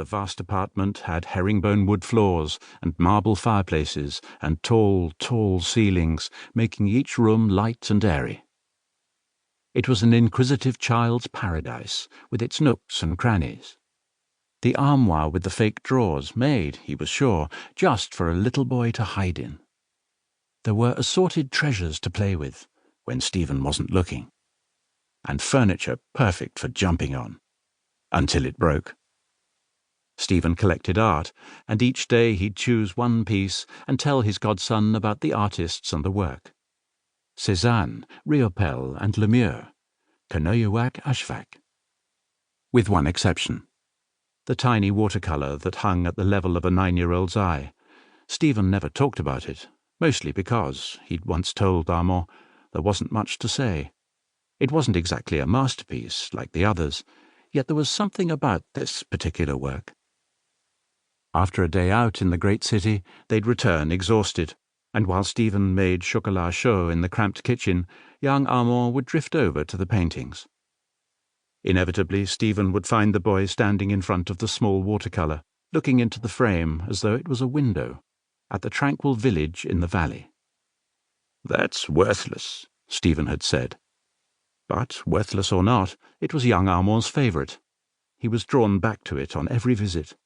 The vast apartment had herringbone wood floors and marble fireplaces and tall, tall ceilings, making each room light and airy. It was an inquisitive child's paradise, with its nooks and crannies. The armoire with the fake drawers made, he was sure, just for a little boy to hide in. There were assorted treasures to play with, when Stephen wasn't looking, and furniture perfect for jumping on, until it broke. Stephen collected art, and each day he'd choose one piece and tell his godson about the artists and the work. Cézanne, Riopelle, and Lemieux, Kernoyuak Ashfaq. With one exception. The tiny watercolour that hung at the level of a 9-year-old's eye. Stephen never talked about it, mostly because, he'd once told Armand, there wasn't much to say. It wasn't exactly a masterpiece like the others, yet there was something about this particular work. After a day out in the great city, they'd return exhausted, and while Stephen made chocolat chaud in the cramped kitchen, young Armand would drift over to the paintings. Inevitably, Stephen would find the boy standing in front of the small watercolour, looking into the frame as though it was a window, at the tranquil village in the valley. "That's worthless," Stephen had said. But, worthless or not, it was young Armand's favourite. He was drawn back to it on every visit.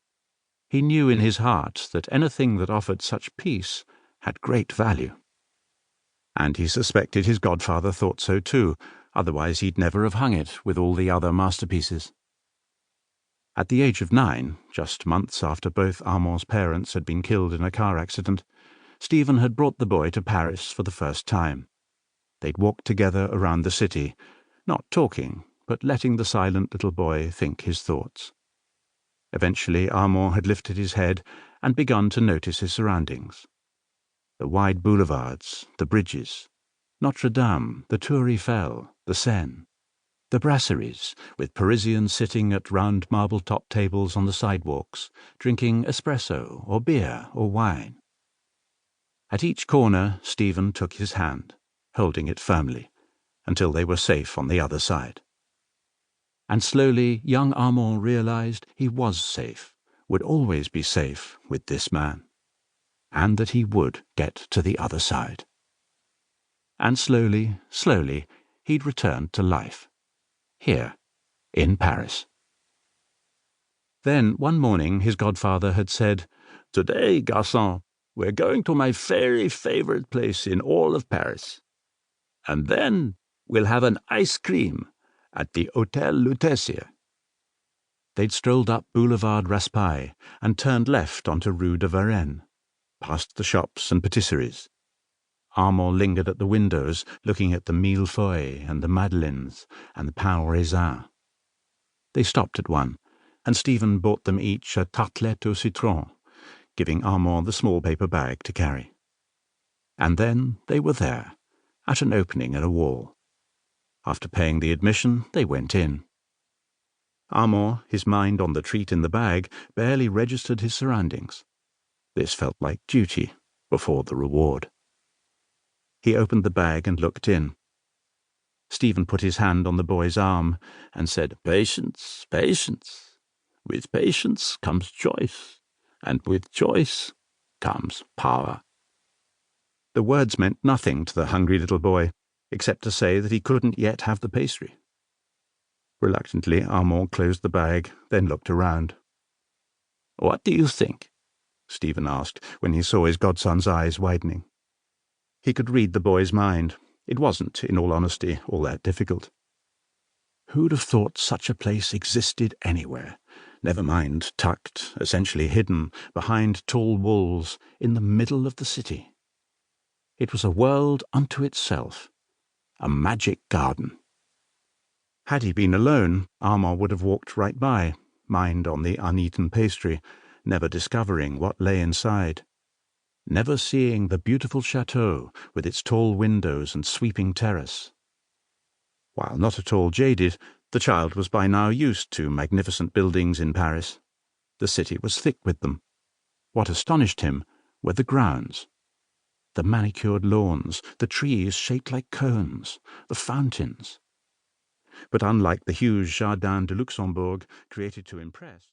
He knew in his heart that anything that offered such peace had great value. And he suspected his godfather thought so too, otherwise he'd never have hung it with all the other masterpieces. At the age of 9, just months after both Armand's parents had been killed in a car accident, Stephen had brought the boy to Paris for the first time. They'd walked together around the city, not talking, but letting the silent little boy think his thoughts. Eventually Armand had lifted his head and begun to notice his surroundings. The wide boulevards, the bridges, Notre Dame, the Tour Eiffel, the Seine, the brasseries, with Parisians sitting at round marble-top tables on the sidewalks, drinking espresso or beer or wine. At each corner Stephen took his hand, holding it firmly, until they were safe on the other side. And slowly young Armand realized he was safe, would always be safe with this man, and that he would get to the other side. And slowly, slowly, he'd returned to life, here, in Paris. Then, one morning, his godfather had said, "Today, garçon, we're going to my very favourite place in all of Paris. And then we'll have an ice cream at the Hôtel Lutetia." They'd strolled up Boulevard Raspail and turned left onto Rue de Varennes, past the shops and patisseries. Armand lingered at the windows, looking at the millefeuilles and the madeleines and the pain raisin. They stopped at one, and Stephen bought them each a tartelette au citron, giving Armand the small paper bag to carry. And then they were there, at an opening in a wall. After paying the admission, they went in. Armand, his mind on the treat in the bag, barely registered his surroundings. This felt like duty before the reward. He opened the bag and looked in. Stephen put his hand on the boy's arm and said, "Patience, patience. With patience comes choice, and with choice comes power." The words meant nothing to the hungry little boy, except to say that he couldn't yet have the pastry. Reluctantly, Armand closed the bag, then looked around. "What do you think?" Stephen asked, when he saw his godson's eyes widening. He could read the boy's mind. It wasn't, in all honesty, all that difficult. Who'd have thought such a place existed anywhere, never mind tucked, essentially hidden, behind tall walls, in the middle of the city? It was a world unto itself, a magic garden. Had he been alone, Armand would have walked right by, mind on the uneaten pastry, never discovering what lay inside, never seeing the beautiful chateau with its tall windows and sweeping terrace. While not at all jaded, the child was by now used to magnificent buildings in Paris. The city was thick with them. What astonished him were the grounds. The manicured lawns, the trees shaped like cones, the fountains. But unlike the huge Jardin de Luxembourg created to impress,